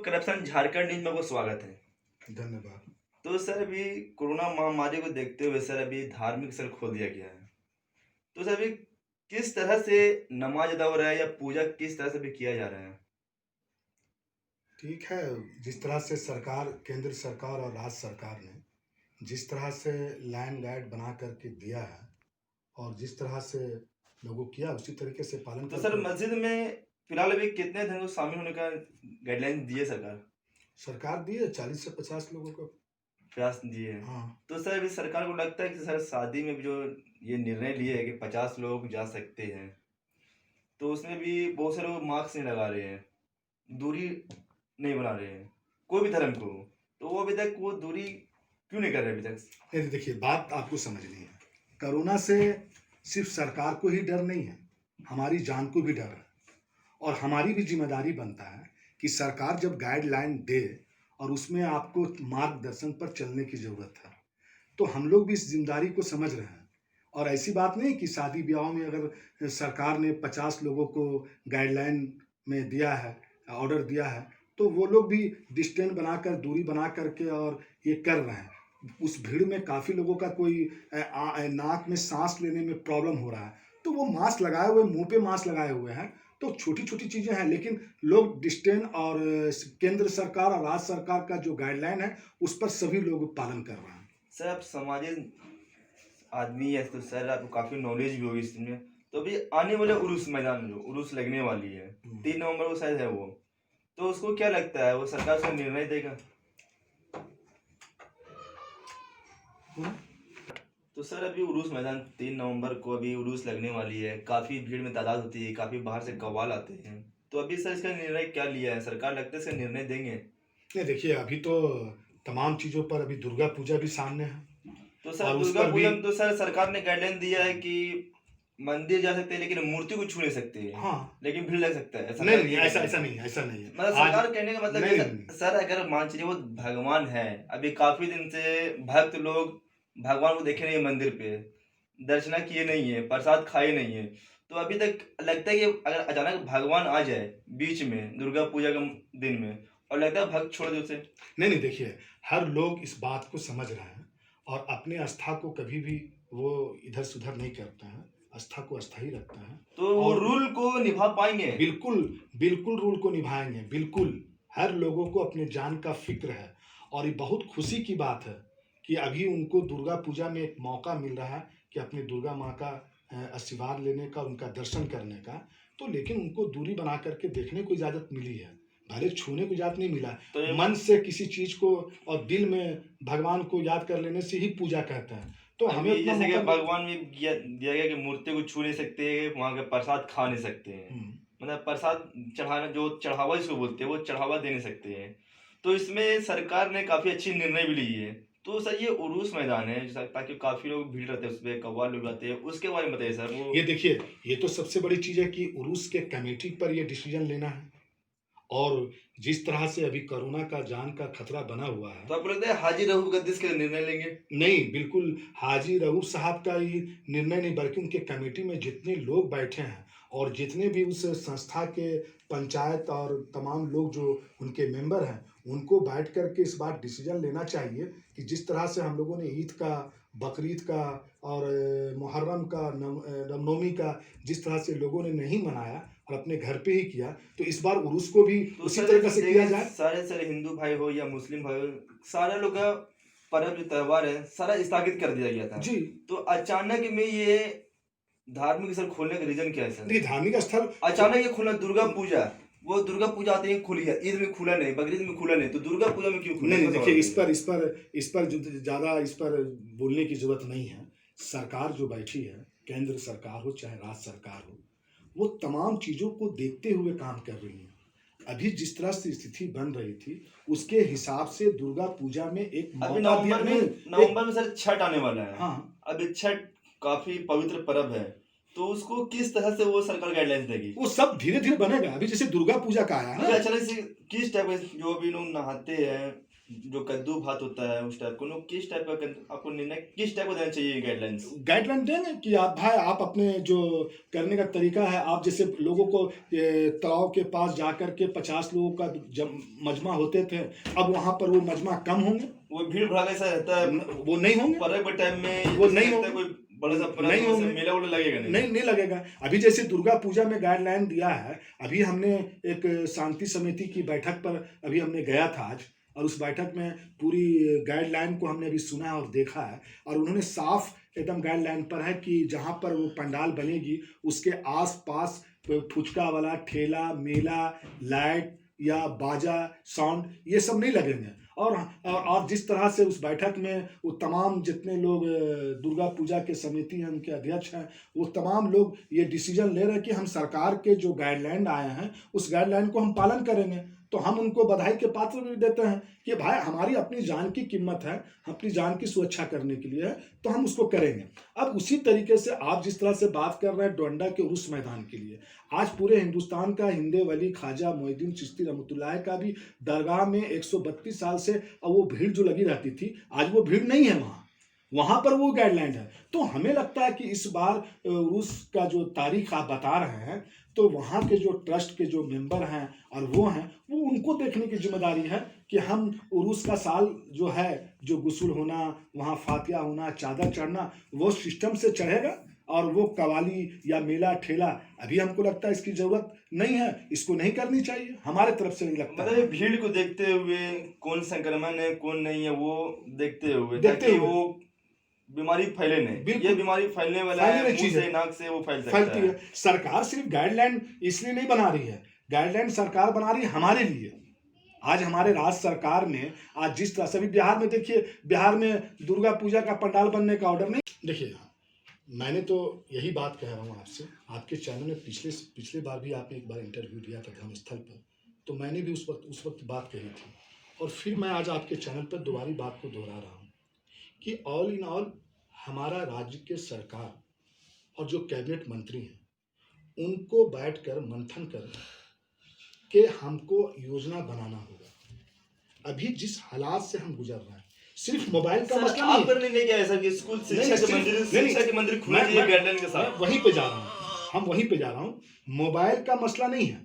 Corruption Jharkhand news में आपको स्वागत है। धन्यवाद। तो सर अभी कोरोना महामारी को देखते हुए सर अभी धार्मिक स्थल खोल दिया गया है। तो सर अभी किस तरह से नमाज अदा हो रहा है या पूजा किस तरह से भी किया जा रहा है? ठीक है, जिस तरह से सरकार, केंद्र सरकार और राज्य सरकार ने जिस तरह से लाइन गाइड बना करके दिया है और जिस तरह से लोगों किया उसी तरीके से पालन तो सर करके मस्जिद में फिलहाल अभी कितने धर्म को शामिल होने का गाइडलाइन दी है सरकार? सरकार दी है 40 से 50 लोगों को। प्रयास दिए है। हाँ। तो सर अभी सरकार को लगता है कि सर शादी में भी जो ये निर्णय लिए है कि 50 लोग जा सकते हैं, तो उसमें भी बहुत सारे लोग मास्क नहीं लगा रहे हैं, दूरी नहीं बना रहे हैं, कोई भी धर्म को। तो वो अभी तक वो दूरी क्यों नहीं कर रहे अभी तक? नहीं, देखिए बात आपको समझनी है। कोरोना से सिर्फ सरकार को ही डर नहीं है, हमारी जान को भी डर है और हमारी भी जिम्मेदारी बनता है कि सरकार जब गाइडलाइन दे और उसमें आपको मार्गदर्शन पर चलने की ज़रूरत है, तो हम लोग भी इस जिम्मेदारी को समझ रहे हैं। और ऐसी बात नहीं कि शादी ब्याह में अगर सरकार ने 50 लोगों को गाइडलाइन में दिया है, ऑर्डर दिया है, तो वो लोग भी डिस्टेंस बनाकर, दूरी बना करके और ये कर रहे हैं। उस भीड़ में काफ़ी लोगों का कोई नाक में सांस लेने में प्रॉब्लम हो रहा है, तो वो मास्क लगाए हुए, मुंह पे मास्क लगाए हुए हैं। तो छोटी-छोटी चीज़ें हैं, लेकिन लोग डिस्टेंस और केंद्र सरकार और राज्य सरकार का जो गाइडलाइन है, उस पर सभी लोग पालन कर रहे हैं। सर आप सामाजिक आदमी है तो सर आपको काफ़ी नॉलेज भी होगी इसमें। तो अभी आने वाले उर्स मैदान जो उर्स लगने वाली है, 3 नवंबर को शायद है वो। तो उसको क्या लगता है वो सरकार से निर्णय देगा? तो सर अभी उरूस मैदान 3 नवंबर को अभी उरूस लगने वाली है, काफ़ी भीड़ में तादाद होती है, काफ़ी बाहर से कव्वाल आते हैं। तो अभी सर इसका निर्णय क्या लिया है? सरकार लगता है इसका निर्णय देंगे? नहीं, देखिए अभी तो तमाम चीज़ों पर अभी दुर्गा पूजा भी सामने है तो सर और उस दुर्गा पर भी पूजा में तो सर सरकार ने गाइडलाइन दिया है कि मंदिर जा सकते हैं लेकिन मूर्ति को छू नहीं सकते हैं, हाँ। लेकिन भीड़ लग सकता है। नहीं, नहीं, ऐसा नहीं है, ऐसा नहीं है। मतलब आज सरकार कहने का मतलब नहीं, ये नहीं, नहीं। सर अगर मान चलिए वो भगवान है, अभी काफ़ी दिन से भक्त लोग भगवान को देखे नहीं है मंदिर पे, दर्शना किए नहीं है, प्रसाद खाए नहीं है। तो अभी तक लगता है कि अगर अचानक भगवान आ जाए बीच में दुर्गा पूजा के दिन में और लगता है भक्त छोड़ दे उसे। नहीं, नहीं, देखिए हर लोग इस बात को समझ रहे हैं और अपनी आस्था को कभी भी वो इधर-से उधर नहीं करते हैं, आस्था को अस्थायी रखते हैं तो वो और रूल को निभा पाएँगे? बिल्कुल, बिल्कुल रूल को निभाएँगे, बिल्कुल। हर लोगों को अपनी जान का फ़िक्र है और ये बहुत खुशी की बात है कि अभी उनको दुर्गा पूजा में एक मौका मिल रहा है कि अपनी दुर्गा माँ का आशीर्वाद लेने का, उनका दर्शन करने का। तो लेकिन उनको दूरी बना कर के देखने को इजाज़त मिली है, भले छूने को इजाज़त नहीं मिला। तो ये मन से किसी चीज़ को और दिल में भगवान को याद कर लेने से ही पूजा कहते हैं। तो हमें अभी उतना जैसे कि मौका मिल भगवान में दिया गया कि मूर्ति को छू नहीं सकते, वहाँ का प्रसाद खा नहीं सकते हैं। हुँ। मतलब प्रसाद चढ़ाना जो चढ़ावा जिसको बोलते हैं, वो चढ़ावा दे नहीं सकते हैं। तो इसमें सरकार ने काफ़ी अच्छी निर्णय भी ली है। तो सर ये उरूस मैदान है ताकि काफ़ी लोग भीड़ रहते हैं उसपे, कव्वाल लोग आते हैं, उसके बारे में बताइए सर वो। ये देखिए, ये तो सबसे बड़ी चीज़ है कि उरूस के कमेटी पर ये डिसीज़न लेना है और जिस तरह से अभी कोरोना का जान का खतरा बना हुआ है। तो आपको लगता है हाजी रऊफ गद्दी इसके निर्णय लेंगे? नहीं, बिल्कुल हाजी रऊफ साहब का ही निर्णय नहीं, बल्कि उनके कमेटी में जितने लोग बैठे हैं और जितने भी उस संस्था के पंचायत और तमाम लोग जो उनके मेंबर हैं, उनको बैठ कर के इस बार डिसीज़न लेना चाहिए कि जिस तरह से हम लोगों ने ईद का, बकरीद का और मुहर्रम का, रामनवमी का जिस तरह से लोगों ने नहीं मनाया और अपने घर पे ही किया, तो इस बार उरूस को भी तो उसी सर तरीके से किया जाए। सारे हिंदू भाई हो या मुस्लिम भाई हो, सारे लोग का पर्व जो त्योहार है, सारा स्थगित कर दिया गया था। जी। तो अचानक में ये धार्मिक स्थल खोलने का रीज़न क्या है सर? देखिए धार्मिक स्थल अचानक ये खुला दुर्गा पूजा, वो दुर्गा पूजा आते ही खुल गया, ईद में खुला नहीं, बकरीद में खुला नहीं, तो दुर्गा पूजा में क्यों खुला? नहीं, इसका देखिए सवाल इस पर जो ज़्यादा इस पर बोलने की ज़रूरत नहीं है। सरकार जो बैठी है, केंद्र सरकार हो चाहे राज्य सरकार हो, वो तमाम चीज़ों को देखते हुए काम कर रही है। अभी जिस तरह से स्थिति बन रही थी, उसके हिसाब से दुर्गा पूजा में एक अभी मौका दिया नहीं। नवंबर में सर छठ आने वाला है। हाँ, अभी छठ काफ़ी पवित्र पर्व है। तो उसको किस तरह से वो सरकार गाइडलाइंस देगी? वो सब धीरे धीरे बनेगा। अभी जैसे दुर्गा पूजा का आया है अभी ना, अचानक से किस टाइप का, जो अभी लोग नहाते हैं, जो कद्दू भात होता है उस टाइप को, लोग किस टाइप का आपको निर्णय किस टाइप का देना चाहिए गाइडलाइंस? गाइडलाइन देंगे कि आप भाई, आप अपने जो करने का तरीका है, आप जैसे लोगों को तालाब के पास जाकर के 50 लोगों का जब मजमा होते थे, अब वहां पर वो मजमा कम होंगे, वो भीड़ भड़ाका ऐसा रहता है, वो नहीं होंगे, पर्व के टाइम में वो ऐसा नहीं लगता है होंगे, कोई बड़ा सा पर्व नहीं जैसे होंगे, मेला वेला लगेगा नहीं। नहीं लगेगा। अभी जैसे दुर्गा पूजा में गाइडलाइन दिया है, अभी हमने एक शांति समिति की बैठक पर अभी हमने गया था आज, और उस बैठक में पूरी गाइडलाइन को हमने अभी सुना और देखा है, और उन्होंने साफ एकदम गाइडलाइन पर है कि जहाँ पर वो पंडाल बनेगी उसके आस-पास फुचका वाला ठेला, मेला, लाइट या बाजा, साउंड, ये सब नहीं लगेंगे। और जिस तरह से उस बैठक में वो तमाम जितने लोग दुर्गा पूजा के समिति हैं, उनके अध्यक्ष हैं, वो तमाम लोग ये डिसीजन ले रहे हैं कि हम सरकार के जो गाइडलाइन आए हैं उस गाइडलाइन को हम पालन करेंगे। तो हम उनको बधाई के पात्र भी देते हैं कि भाई, हमारी अपनी जान की कीमत है, अपनी जान की सुरक्षा करने के लिए है, तो हम उसको करेंगे। अब उसी तरीके से आप जिस तरह से बात कर रहे हैं डोंडा के उर्स मैदान के लिए, आज पूरे हिंदुस्तान का हिंदे वली ख्वाजा मोइनुद्दीन चिश्ती रहमतुल्लाह का भी दरगाह में 132 साल से वो भीड़ जो लगी रहती थी, आज वो भीड़ नहीं है वहाँ पर वो गाइडलाइन है। तो हमें लगता है कि इस बार उर्स का जो तारीख आप बता रहे हैं, तो वहाँ के जो ट्रस्ट के जो मेंबर हैं और वो हैं, वो उनको देखने की जिम्मेदारी है कि हम उर्स का साल जो है, जो गुस्ल होना, वहाँ फातिहा होना, चादर चढ़ना, वो सिस्टम से चढ़ेगा, और वो कवाली या मेला ठेला अभी हमको लगता है इसकी जरूरत नहीं है, इसको नहीं करनी चाहिए, हमारे तरफ से नहीं लगता। मतलब भीड़ को देखते हुए कौन संक्रमण है कौन नहीं है वो देखते हुए ताकि वो बीमारी फैले नहीं। ये बीमारी फैलने वाला है, मुंह से नाक से वो फैलती है। सरकार सिर्फ गाइडलाइन इसलिए नहीं बना रही है, गाइडलाइन सरकार बना रही है हमारे लिए। आज हमारे राज्य सरकार ने आज जिस तरह से, अभी बिहार में देखिए, बिहार में दुर्गा पूजा का पंडाल बनने का ऑर्डर नहीं, देखिए मैंने तो यही बात कह रहा हूँ आपसे, आपके चैनल में पिछले बार भी आपने एक बार इंटरव्यू दिया था धर्मस्थल पर, तो मैंने भी उस वक्त बात कही थी, और फिर मैं आज आपके चैनल पर दोबारा बात को दोहरा रहा हूँ कि ऑल इन ऑल हमारा राज्य के सरकार और जो कैबिनेट मंत्री हैं, उनको बैठकर मंथन कर के हमको योजना बनाना होगा। अभी जिस हालात से हम गुजर रहे हैं, सिर्फ मोबाइल का मसला आप करने नहीं क्या ऐसा कि स्कूल शिक्षा के मंदिर खुले गाइडलाइन के साथ, वहीं पे जा रहा हूँ, हम वहीं पे जा रहा हूँ। मोबाइल का मसला नहीं है,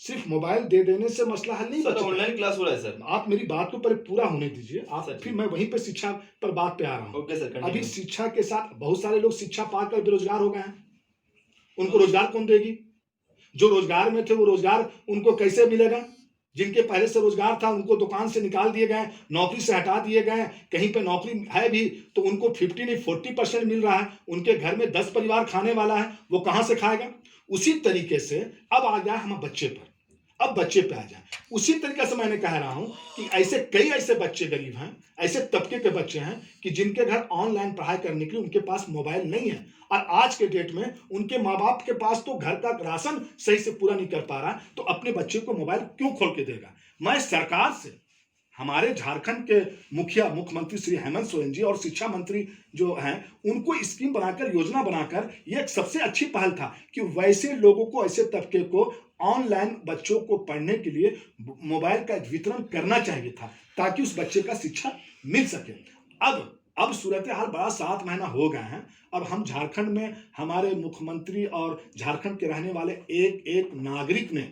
सिर्फ मोबाइल दे देने से मसला हल नहीं होता। ऑनलाइन क्लास हो रहा है सर, आप मेरी बात को पूरा होने दीजिए आप, फिर मैं वहीं पे शिक्षा पर बात पे आ रहा हूँ। ओके सर, अभी शिक्षा के साथ बहुत सारे लोग शिक्षा पाकर बेरोजगार हो गए हैं, उनको रोजगार कौन देगी? जो रोजगार में थे वो रोजगार उनको कैसे मिलेगा? जिनके पहले से रोजगार था उनको दुकान से निकाल दिए गए, नौकरी से हटा दिए गए, कहीं पे नौकरी है भी तो उनको 50 नहीं 40% मिल रहा है, उनके घर में 10 परिवार खाने वाला है, वो कहां से खाएगा? उसी तरीके से अब आ गया हम बच्चे पर, अब बच्चे पे आ जाए। उसी तरीके से मैंने कह रहा हूं कि ऐसे कई ऐसे बच्चे गरीब हैं, ऐसे तबके के बच्चे हैं कि जिनके घर ऑनलाइन पढ़ाई करने के लिए उनके पास मोबाइल नहीं है, और आज के डेट में उनके माँ बाप के पास तो घर का राशन सही से पूरा नहीं कर पा रहा, तो अपने बच्चे को मोबाइल क्यों खोल के देगा? मैं सरकार से, हमारे झारखंड के मुख्यमंत्री श्री हेमंत सोरेन जी और शिक्षा मंत्री जो हैं, उनको स्कीम बनाकर, योजना बनाकर, ये एक सबसे अच्छी पहल था कि वैसे लोगों को, ऐसे तबके को ऑनलाइन बच्चों को पढ़ने के लिए मोबाइल का वितरण करना चाहिए था, ताकि उस बच्चे का शिक्षा मिल सके। अब सूरत हाल बड़ा 7 महीना हो गए हैं। अब हम झारखंड में, हमारे मुख्यमंत्री और झारखंड के रहने वाले एक नागरिक ने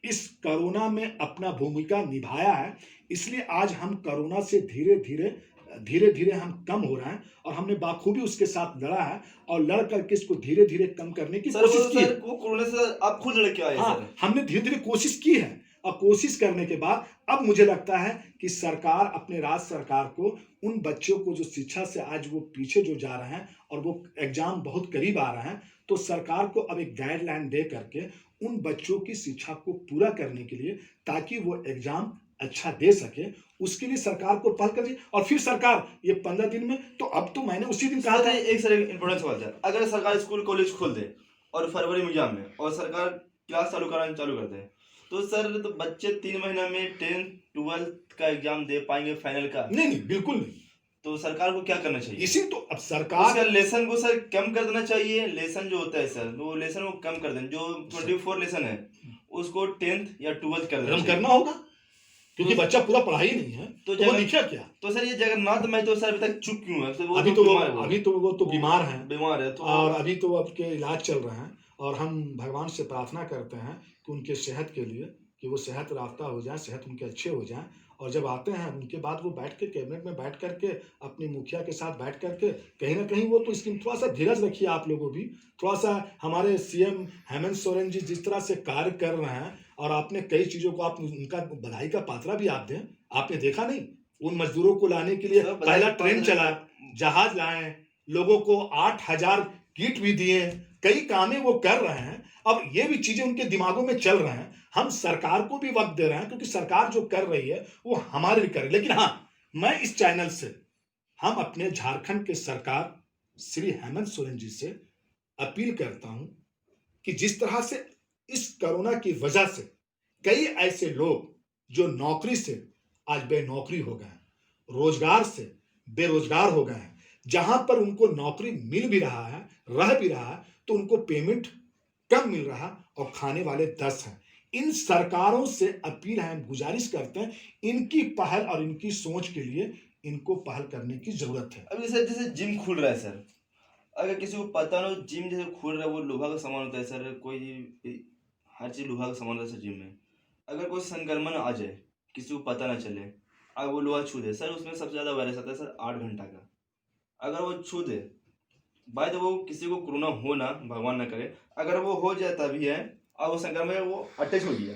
इस कोरोना में अपना भूमिका निभाया है, इसलिए आज हम कोरोना से धीरे धीरे हम कम हो रहे हैं, और हमने बाखूबी उसके साथ लड़ा है, और लड़ करके इसको धीरे धीरे कम करने की कोशिश की है। वो कोरोना से आप खुद लड़ के आए? हाँ, हमने धीरे धीरे कोशिश की है, और कोशिश करने के बाद अब मुझे लगता है कि सरकार, अपने राज्य सरकार को, उन बच्चों को जो शिक्षा से आज वो पीछे जो जा रहे हैं और वो एग्जाम बहुत करीब आ रहे हैं, तो सरकार को अब एक गाइडलाइन दे करके उन बच्चों की शिक्षा को पूरा करने के लिए, ताकि वो एग्जाम अच्छा दे सके, उसके लिए सरकार को पहल करिए। और फिर सरकार ये 15 दिन में, तो अब तो मैंने उसी दिन कहा था। एक सर इंपॉर्टेंट सवाल सर, अगर सरकार स्कूल कॉलेज खोल दे और फरवरी में एग्जाम में, और सरकार क्लास चालू कर दे, तो सर तो बच्चे 3 महीना में 10th 12th का एग्जाम दे पाएंगे फाइनल का? नहीं, बिल्कुल नहीं। तो सरकार को क्या करना चाहिए? इसी तो अब उसका सरकार लेसन को सर कम कर देना चाहिए। लेसन जो होता है सर, वो लेसन को कम कर दें। जो 24 लेसन है, उसको 10th या 12th कर देना कम चाहिए। करना होगा, क्योंकि तो बच्चा पूरा पढ़ा ही नहीं है, तो तो वो जगह लिखा क्या? तो सर ये जगन्नाथ महतो सर अभी तक चुप क्यों है? तो वो अभी तो तो वो बीमार है वो। अभी तो वो तो बीमार हैं, बीमार है तो और अभी तो आपके इलाज चल रहे हैं, और हम भगवान से प्रार्थना करते हैं कि उनके सेहत के लिए, कि वो सेहत याफ्ता हो जाएँ, सेहत उनके अच्छे हो जाएँ, और जब आते हैं उनके बाद वो बैठ के कैबिनेट में बैठ कर के अपने मुखिया के साथ बैठ कर के कहीं न कहीं वो तो इसकी थोड़ा-सा धीरज रखिए आप लोगों भी। थोड़ा-सा हमारे सीएम हेमंत सोरेन जी जिस तरह से कार्य कर रहे हैं, और आपने कई चीज़ों को आप उनका बधाई का पात्रा भी आप दें। आपने देखा नहीं? उन मज़दूरों को लाने के लिए सर बधाई पहला का ट्रेन पात्र चला, जहाज लाए, लोगों को 8,000 किट भी दिए, कई कामें वो कर रहे हैं। अब ये भी चीज़ें उनके दिमागों में चल रहे हैं। हम सरकार को भी वक़्त दे रहे हैं, क्योंकि सरकार जो कर रही है वो हमारे लिए कर रही है। लेकिन हाँ, मैं इस चैनल से हम अपने झारखंड के सरकार श्री हेमंत सोरेन जी से अपील करता हूँ कि जिस तरह से इस कोरोना की वजह से कई ऐसे लोग जो नौकरी से आज बेनौकरी हो गए हैं, रोजगार से बेरोजगार हो गए हैं, जहां पर उनको नौकरी मिल भी रहा है, रह भी रहा है, तो उनको पेमेंट कम मिल रहा और खाने वाले 10 हैं। इन सरकारों से अपील है, हम गुजारिश करते हैं, इनकी पहल और इनकी सोच के लिए इनको पहल करने की जरूरत है। अभी सर जैसे जिम खुल रहा है सर, अगर किसी को पता ना हो जिम जैसे खुल रहा है, वो लोहा का सामान होता है सर, कोई हर चीज लोहा का सामान होता है सर जिम में। अगर कोई संक्रमण आ जाए, किसी को पता ना चले, अगर वो लोहा छू दे सर, उसमें सबसे ज्यादा वायरस आता है सर 8 घंटा का। अगर वो छू दे, भाई तो वो किसी को कोरोना हो ना, भगवान ना करे, अगर वो हो जाता भी है और वो संक्रमण वो अटैच हो गया,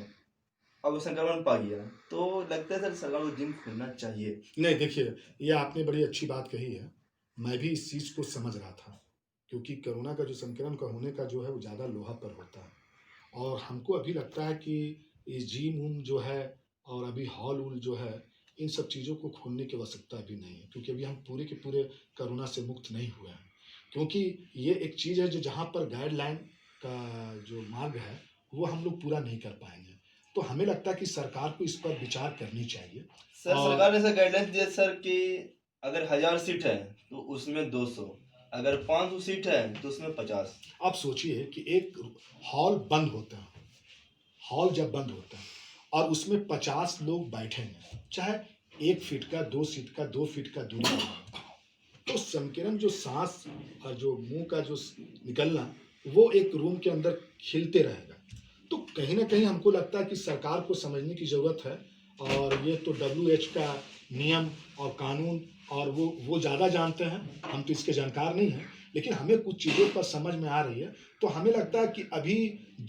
अब वो संक्रमण पा गया, तो लगता है सर सरकार को जिम खोलना चाहिए। नहीं, देखिए, ये आपने बड़ी अच्छी बात कही है। मैं भी इस चीज़ को समझ रहा था, क्योंकि कोरोना का जो संक्रमण का होने का जो है वो ज़्यादा लोहा पर होता है, और हमको अभी लगता है कि ये जिम-उम जो है और अभी हॉल-वॉल जो है, इन सब चीज़ों को खोलने की आवश्यकता अभी नहीं है, क्योंकि अभी हम पूरे के पूरे कोरोना से मुक्त नहीं हुए हैं। क्योंकि ये एक चीज़ है जो जहाँ पर गाइडलाइन का जो मार्ग है, वो हम लोग पूरा नहीं कर पाएँगे। तो हमें लगता है कि सरकार को इस पर विचार करनी चाहिए। सर और सरकार ने ऐसा गाइडलाइंस दिया सर कि अगर 1000 सीट है तो उसमें 200, अगर 500 सीट है तो उसमें 50। आप सोचिए कि एक हॉल बंद होता है, हॉल जब बंद होता है और उसमें 50 लोग बैठेंगे, चाहे 1 फीट का, 2 फीट का, 2 फीट का दूरी होगा, तो संकीर्ण जो सांस और जो मुंह का जो निकलना, वो एक रूम के अंदर खिलते रहेगा। तो कहीं ना कहीं हमको लगता है कि सरकार को समझने की ज़रूरत है, और ये तो WHO का नियम और कानून, और वो ज़्यादा जानते हैं, हम तो इसके जानकार नहीं हैं, लेकिन हमें कुछ चीज़ों पर समझ में आ रही है। तो हमें लगता है कि अभी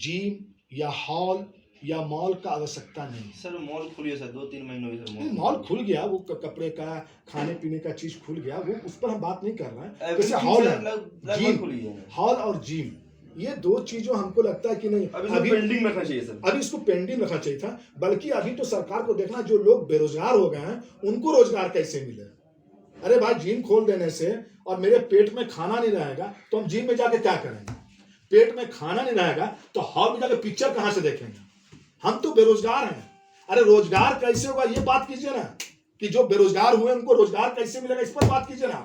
जिम या हॉल या मॉल का आवश्यकता नहीं है। सर मॉल खुली है सर, 2-3 महीने हुए सर नहीं, मॉल मॉल खुल गया, वो कपड़े का, खाने पीने का चीज़ खुल गया, वो उस पर हम बात नहीं कर रहे हैं। जैसे Everything हॉल सर है, लगभग जिम, खुली है। हॉल और जिम, ये 2 चीज़ों हमको लगता है कि नहीं, अभी पेंडिंग में रखना चाहिए सर। अभी इसको पेंडिंग रखना चाहिए था। बल्कि अभी तो सरकार को देखना, जो लोग बेरोजगार हो गए हैं उनको रोजगार कैसे मिले। अरे भाई, जिम खोल देने से और मेरे पेट में खाना नहीं रहेगा तो हम जिम में जाके क्या करेंगे? पेट में खाना नहीं रहेगा तो हॉल में जाके पिक्चर कहाँ से देखेंगे? हम तो बेरोजगार हैं। अरे रोजगार कैसे होगा, ये बात कीजिए ना, कि जो बेरोजगार हुए उनको रोजगार कैसे मिलेगा, इस पर बात कीजिए ना।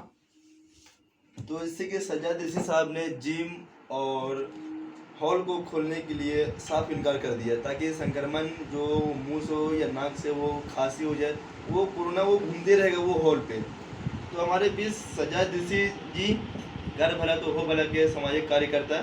तो इससे कि सज्जाद ऋषि साहब ने जिम और हॉल को खोलने के लिए साफ इनकार कर दिया, ताकि संक्रमण जो मुंह से हो या नाक से, वो खांसी हो जाए, वो कोरोना वो घूमते रहेगा वो हॉल पे। तो हमारे बीच सज्जाद ऋषि जी, घर भला तो हो भला के सामाजिक कार्यकर्ता